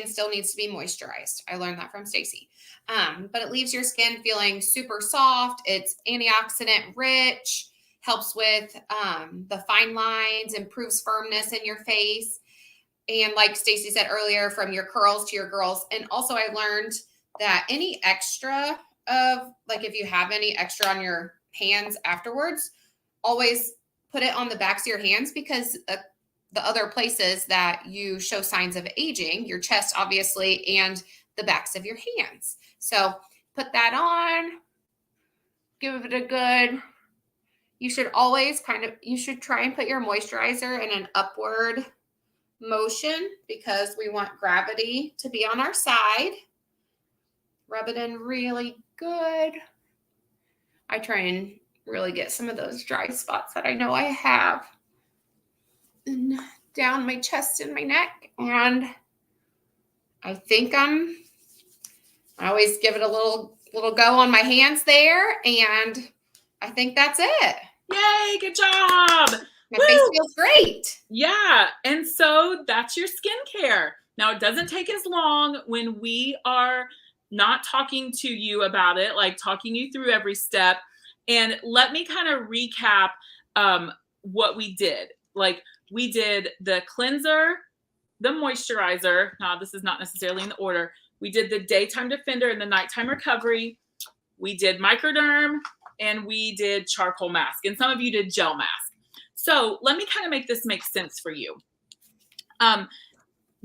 still needs to be moisturized. I learned that from Stacy. But it leaves your skin feeling super soft. It's antioxidant rich, helps with the fine lines, improves firmness in your face. And like Stacy said earlier, from your curls to your girls. And also I learned that any extra if you have any extra on your hands afterwards, always put it on the backs of your hands because the other places that you show signs of aging, your chest, obviously, and the backs of your hands. So put that on, give it a good, you should always you should try and put your moisturizer in an upward motion because we want gravity to be on our side. Rub it in really good. I try and really get some of those dry spots that I know I have and down my chest and my neck. And I think I always give it a little go on my hands there. And I think that's it. Yay, good job. My face feels great. Yeah. And so that's your skincare. Now it doesn't take as long when we are not talking to you about it, like talking you through every step. And let me kind of recap what we did. Like we did the cleanser, the moisturizer. Now this is not necessarily in the order. We did the daytime defender and the nighttime recovery. We did microderm and we did charcoal mask. And some of you did gel mask. So let me kind of make this make sense for you.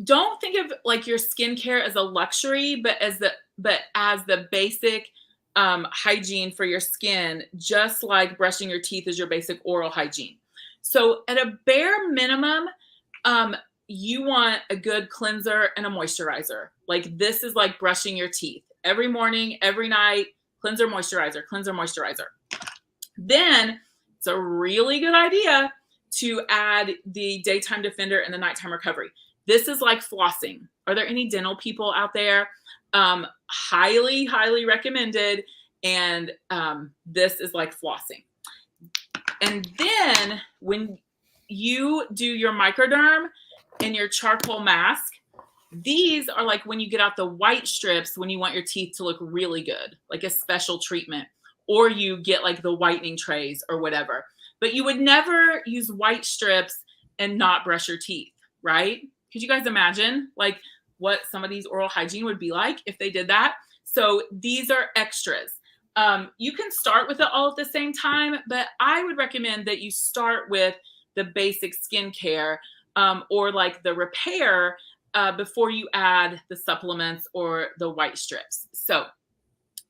Don't think of like your skincare as a luxury, but as the basic hygiene for your skin, just like brushing your teeth is your basic oral hygiene. So at a bare minimum, you want a good cleanser and a moisturizer. Like this is like brushing your teeth every morning, every night, cleanser, moisturizer, cleanser, moisturizer. Then it's a really good idea to add the daytime defender and the nighttime recovery. This is like flossing. Are there any dental people out there? Highly, highly recommended. And this is like flossing. And then when you do your microderm and your charcoal mask, these are like when you get out the white strips when you want your teeth to look really good, like a special treatment, or you get like the whitening trays or whatever. But you would never use white strips and not brush your teeth, right? Could you guys imagine like what some of these oral hygiene would be like if they did that? So these are extras. You can start with it all at the same time, but I would recommend that you start with the basic skincare or like the repair before you add the supplements or the white strips. So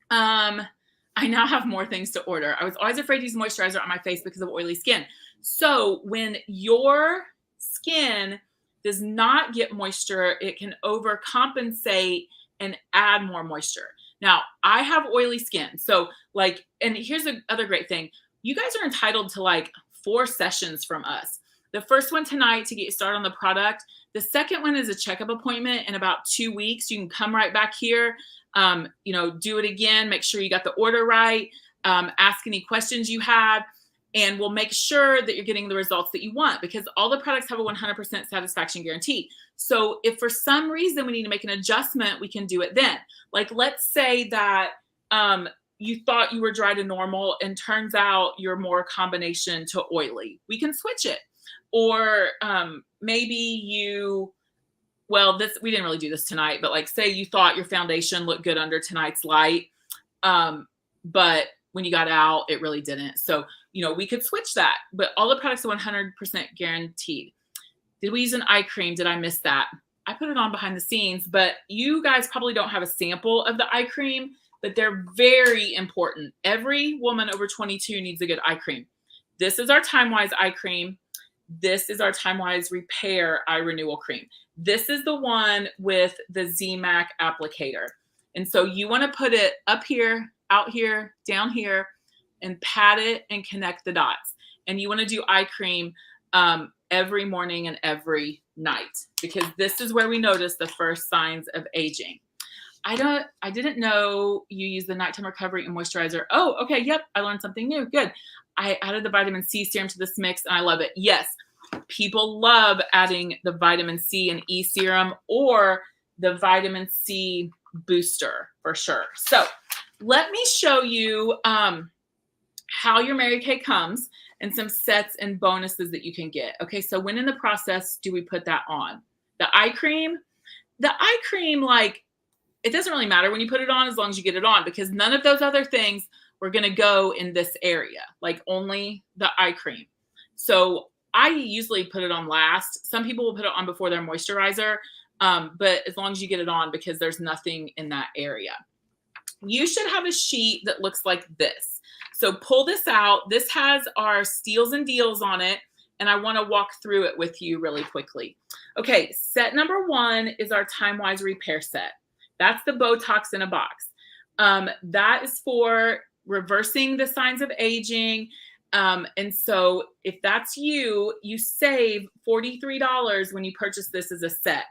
I now have more things to order. I was always afraid to use moisturizer on my face because of oily skin. So when your skin does not get moisture, it can overcompensate and add more moisture. Now, I have oily skin. So like, and here's the other great thing. You guys are entitled to like 4 sessions from us. The first one tonight to get you started on the product. The second one is a checkup appointment in about 2 weeks. You can come right back here, do it again, make sure you got the order right, ask any questions you have, and we'll make sure that you're getting the results that you want because all the products have a 100% satisfaction guarantee. So if for some reason we need to make an adjustment, we can do it then. Like, let's say that you thought you were dry to normal and turns out you're more combination to oily. We can switch it. Or maybe you well, we didn't really do this tonight, but like say you thought your foundation looked good under tonight's light, but when you got out, it really didn't. So, we could switch that, but all the products are 100% guaranteed. Did we use an eye cream? Did I miss that? I put it on behind the scenes, but you guys probably don't have a sample of the eye cream, but they're very important. Every woman over 22 needs a good eye cream. This is our TimeWise eye cream. This is our TimeWise Repair Eye Renewal Cream. This is the one with the ZMAC applicator. And so you want to put it up here, out here, down here, and pat it and connect the dots. And you want to do eye cream every morning and every night, because this is where we notice the first signs of aging. I didn't know you use the nighttime recovery and moisturizer. Oh, okay. Yep. I learned something new. Good. I added the vitamin C serum to this mix and I love it. Yes. People love adding the vitamin C and E serum or the vitamin C booster for sure. So let me show you how your Mary Kay comes and some sets and bonuses that you can get. Okay, so when in the process do we put that on? The eye cream, like, it doesn't really matter when you put it on as long as you get it on, because none of those other things were going to go in this area, like only the eye cream. So I usually put it on last. Some people will put it on before their moisturizer, but as long as you get it on, because there's nothing in that area. You should have a sheet that looks like this. So pull this out. This has our steals and deals on it, and I want to walk through it with you really quickly. Okay, set number 1 is our TimeWise Repair set. That's the Botox in a box. That is for reversing the signs of aging. And so if that's you, you save $43 when you purchase this as a set.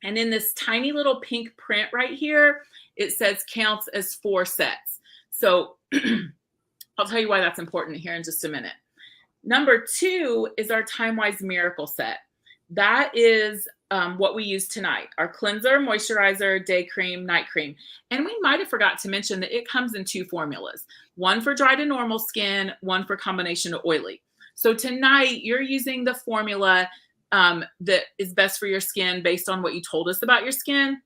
And in this tiny little pink print right here, it says counts as 4 sets. So I'll tell you why that's important here in just a minute. Number 2 is our TimeWise Miracle Set. That is what we use tonight. Our cleanser, moisturizer, day cream, night cream. And we might have forgot to mention that it comes in 2 formulas. One for dry to normal skin, one for combination to oily. So tonight you're using the formula that is best for your skin based on what you told us about your skin.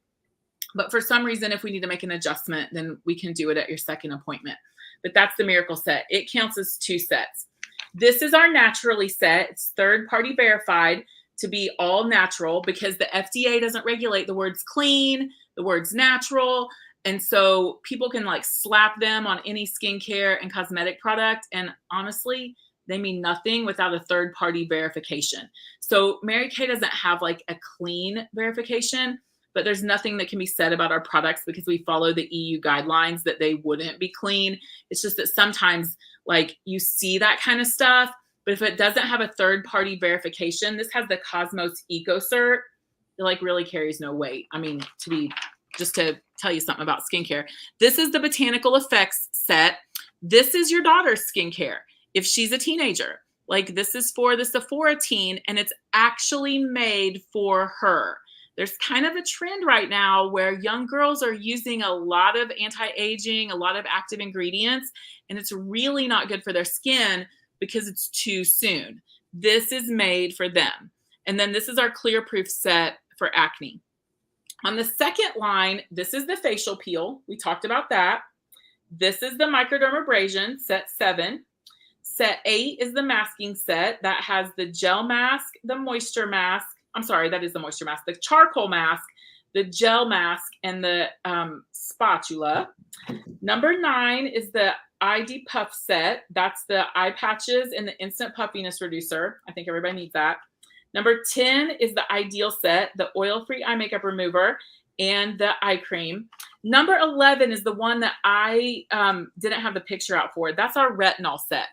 But for some reason, if we need to make an adjustment, then we can do it at your second appointment. But that's the Miracle Set. It counts as 2 sets. This is our Naturally set. It's third-party verified to be all natural, because the FDA doesn't regulate the words clean, the words natural. And so people can like slap them on any skincare and cosmetic product. And honestly, they mean nothing without a third-party verification. So Mary Kay doesn't have like a clean verification, but there's nothing that can be said about our products because we follow the EU guidelines that they wouldn't be clean. It's just that sometimes like you see that kind of stuff, but if it doesn't have a third-party verification, this has the Cosmos EcoCert. It like really carries no weight. I mean, just to tell you something about skincare, this is the Botanical Effects set. This is your daughter's skincare. If she's a teenager, like this is for the Sephora teen, and it's actually made for her. There's kind of a trend right now where young girls are using a lot of anti-aging, a lot of active ingredients, and it's really not good for their skin because it's too soon. This is made for them. And then this is our Clear Proof set for acne. On the second line, this is the facial peel. We talked about that. This is the microdermabrasion, set 7. Set 8 is the masking set that has the gel mask, the moisture mask. I'm sorry, that is the moisture mask, the charcoal mask, the gel mask, and the spatula. Number 9 is the ID Puff set. That's the eye patches and the instant puffiness reducer. I think everybody needs that. Number 10 is the Ideal set, the oil-free eye makeup remover, and the eye cream. Number 11 is the one that I didn't have the picture out for. That's our retinol set.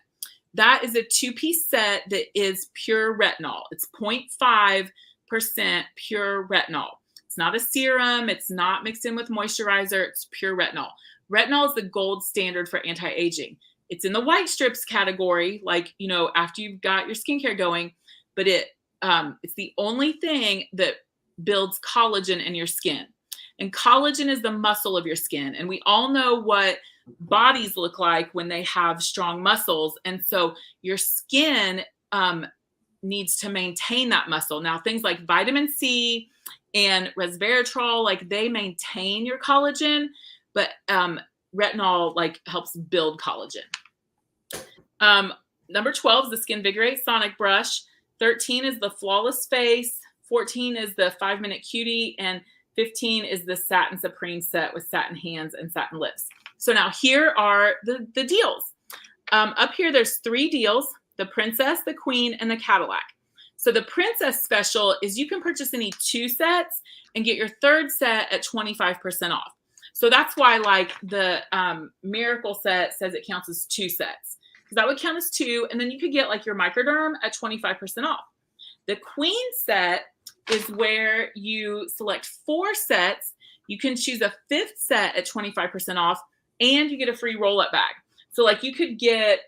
That is a 2-piece set that is pure retinol. It's 0.5% pure retinol. It's not a serum. It's not mixed in with moisturizer. It's pure retinol. Retinol is the gold standard for anti-aging. It's in the white strips category, like, you know, after you've got your skincare going, but it's the only thing that builds collagen in your skin. And collagen is the muscle of your skin. And we all know what bodies look like when they have strong muscles. And so your skin needs to maintain that muscle. Now, things like vitamin C and resveratrol, like they maintain your collagen, but retinol like helps build collagen. Number 12 is the Skinvigorate Sonic Brush. 13 is the Flawless Face. 14 is the 5-Minute Cutie. And 15 is the Satin Supreme set with satin hands and satin lips. So now here are the deals. Up here, there's 3 deals: the Princess, the Queen, and the Cadillac. So the Princess special is you can purchase any 2 sets and get your 3rd set at 25% off. So that's why like the Miracle set says it counts as 2 sets. Because that would count as 2, and then you could get like your Microderm at 25% off. The Queen set is where you select 4 sets. You can choose a 5th set at 25% off, and you get a free roll-up bag. So like you could get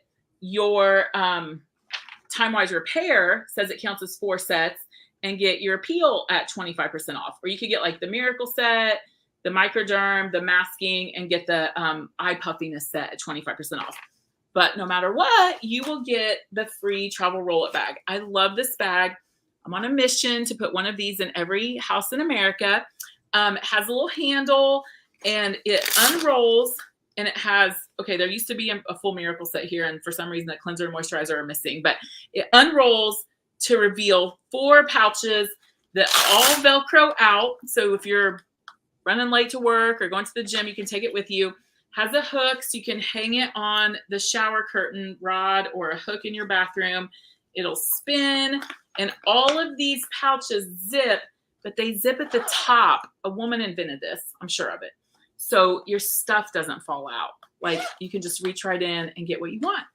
your Time-Wise Repair, says it counts as 4 sets, and get your Peel at 25% off. Or you could get like the Miracle set, the Microderm, the masking, and get the eye puffiness set at 25% off. But no matter what, you will get the free travel roll-up bag. I love this bag. I'm on a mission to put one of these in every house in America. It has a little handle, and it unrolls, and it has, okay, there used to be a full Miracle set here, and for some reason the cleanser and moisturizer are missing, but it unrolls to reveal 4 pouches that all Velcro out. So if you're running late to work or going to the gym, you can take it with you. Has a hook so you can hang it on the shower curtain rod or a hook in your bathroom. It'll spin, and all of these pouches zip, but they zip at the top. A woman invented this, I'm sure of it. So your stuff doesn't fall out. Like you can just reach right in and get what you want.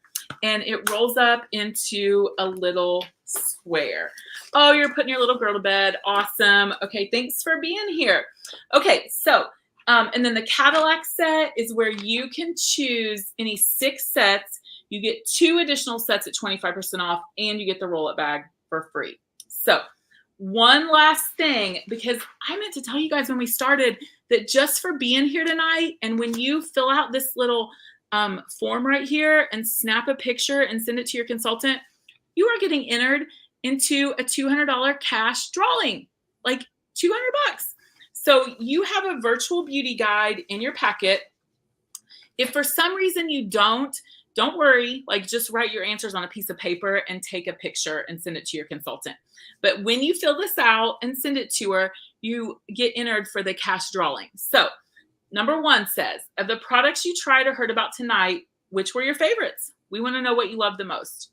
And it rolls up into a little square. Oh, you're putting your little girl to bed. Awesome. Okay, thanks for being here. Okay, so, and then the Cadillac set is where you can choose any 6 sets. You get 2 additional sets at 25% off, and you get the roll-up bag for free. So one last thing, because I meant to tell you guys when we started that just for being here tonight, and when you fill out this little form right here and snap a picture and send it to your consultant, you are getting entered into a $200 cash drawing, like $200. So you have a virtual beauty guide in your packet. If for some reason you don't worry, like just write your answers on a piece of paper and take a picture and send it to your consultant. But when you fill this out and send it to her, you get entered for the cash drawing. So number 1 says, of the products you tried or heard about tonight, which were your favorites? We want to know what you loved the most.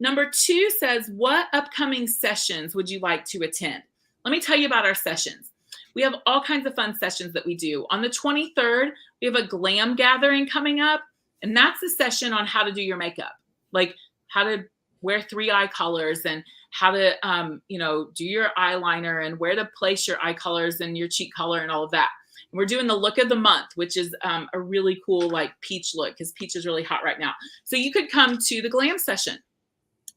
Number 2 says, what upcoming sessions would you like to attend? Let me tell you about our sessions. We have all kinds of fun sessions that we do. On the 23rd, we have a glam gathering coming up, and that's a session on how to do your makeup, like how to wear 3 eye colors and how to, do your eyeliner and where to place your eye colors and your cheek color and all of that. And we're doing the look of the month, which is a really cool like peach look, because peach is really hot right now. So you could come to the glam session.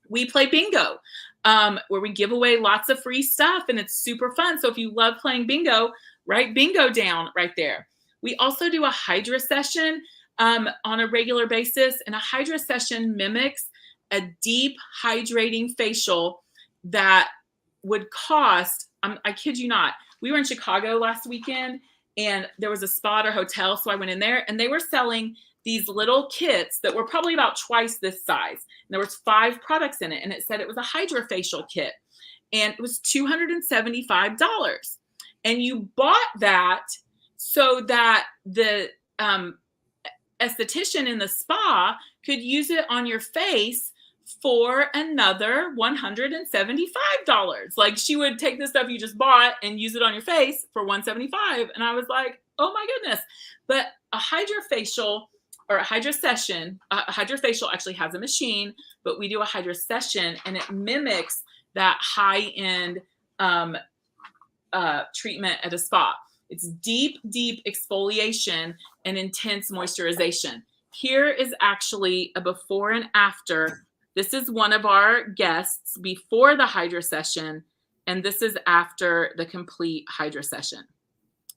We play bingo, where we give away lots of free stuff, and it's super fun. So if you love playing bingo, write bingo down right there. We also do a Hydra session on a regular basis, and a Hydra session mimics a deep hydrating facial that would cost, I kid you not, we were in Chicago last weekend, and there was a spa or hotel, so I went in there, and they were selling these little kits that were probably about twice this size. And there was 5 products in it, and it said it was a Hydra facial kit, and it was $275. And you bought that so that the esthetician in the spa could use it on your face for another $175. Like she would take the stuff you just bought and use it on your face for $175. And I was like, oh my goodness. But a Hydra facial or a Hydra session, a Hydra facial actually has a machine, but we do a Hydra session, and it mimics that high-end treatment at a spa. It's deep, deep exfoliation and intense moisturization. Here is actually a before and after. This is one of our guests before the Hydra session, and this is after the complete Hydra session.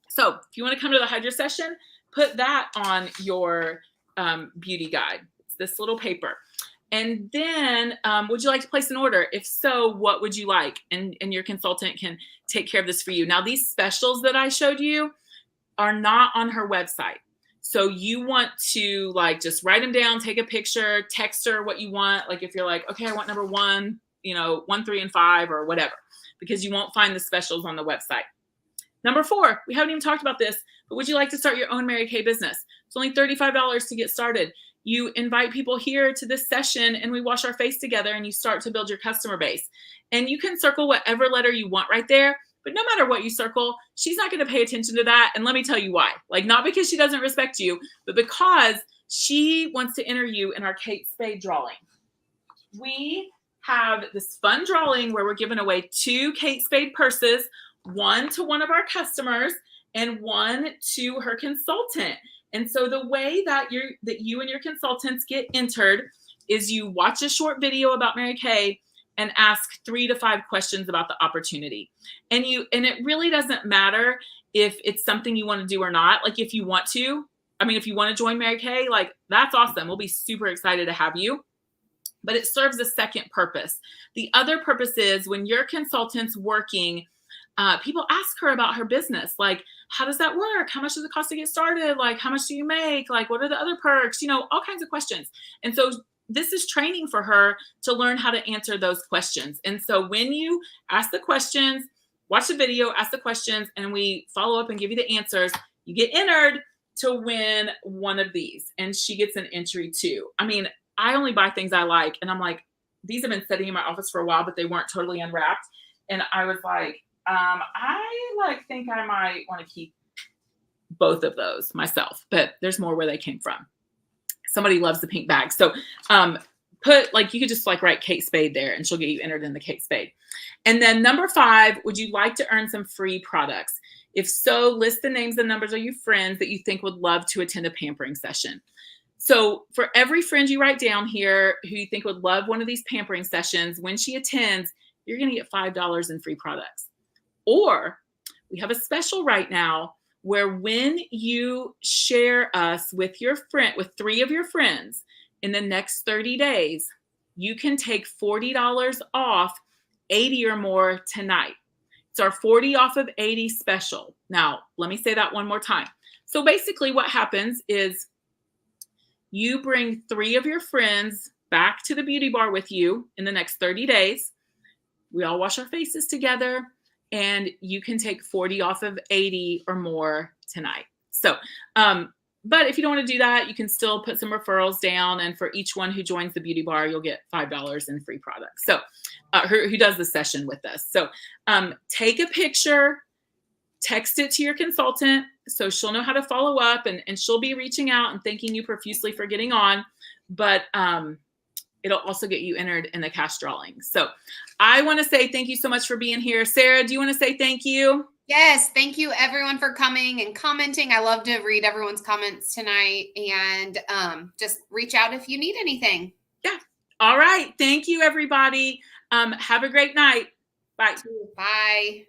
So if you want to come to the Hydra session, put that on your beauty guide. It's this little paper. And then, would you like to place an order? If so, what would you like? And your consultant can take care of this for you. Now, these specials that I showed you are not on her website. So you want to like just write them down, take a picture, text her what you want. Like if you're like, okay, I want number 1, 1, 3, and 5 or whatever, because you won't find the specials on the website. Number 4, we haven't even talked about this, but would you like to start your own Mary Kay business? It's only $35 to get started. You invite people here to this session and we wash our face together and you start to build your customer base. And you can circle whatever letter you want right there. But no matter what you circle, she's not going to pay attention to that. And let me tell you why. Like, not because she doesn't respect you, but because she wants to enter you in our Kate Spade drawing. We have this fun drawing where we're giving away 2 Kate Spade purses, 1 to one of our customers and 1 to her consultant. And so the way that you and your consultants get entered is you watch a short video about Mary Kay and ask 3 to 5 questions about the opportunity. And it really doesn't matter if it's something you want to do or not. Like if you want to join Mary Kay, like that's awesome. We'll be super excited to have you. But it serves a second purpose. The other purpose is when your consultant's working, people ask her about her business. Like, how does that work? How much does it cost to get started? Like, how much do you make? Like, what are the other perks? All kinds of questions. And so this is training for her to learn how to answer those questions. And so when you ask the questions, watch the video, ask the questions, and we follow up and give you the answers, you get entered to win one of these. And she gets an entry too. I mean, I only buy things I like. And I'm like, these have been sitting in my office for a while, but they weren't totally unwrapped. And I was like, I think I might want to keep both of those myself, but there's more where they came from. Somebody loves the pink bag. So you could just write Kate Spade there and she'll get you entered in the Kate Spade. And then number 5, would you like to earn some free products? If so, list the names and numbers of your friends that you think would love to attend a pampering session. So for every friend you write down here who you think would love one of these pampering sessions, when she attends, you're going to get $5 in free products. Or we have a special right now where when you share us with your friend, with 3 of your friends in the next 30 days, you can take $40 off 80 or more tonight. It's our 40 off of 80 special. Now, let me say that one more time. So basically what happens is you bring 3 of your friends back to the beauty bar with you in the next 30 days. We all wash our faces together. And you can take 40 off of 80 or more tonight. So, but if you don't want to do that, you can still put some referrals down. And for each one who joins the beauty bar, you'll get $5 in free products. So who does the session with us. So take a picture, text it to your consultant so she'll know how to follow up and she'll be reaching out and thanking you profusely for getting on. But it'll also get you entered in the cash drawing. So I want to say thank you so much for being here. Sarah, do you want to say thank you? Yes. Thank you everyone for coming and commenting. I love to read everyone's comments tonight, and just reach out if you need anything. Yeah. All right. Thank you, everybody. Have a great night. Bye. Bye.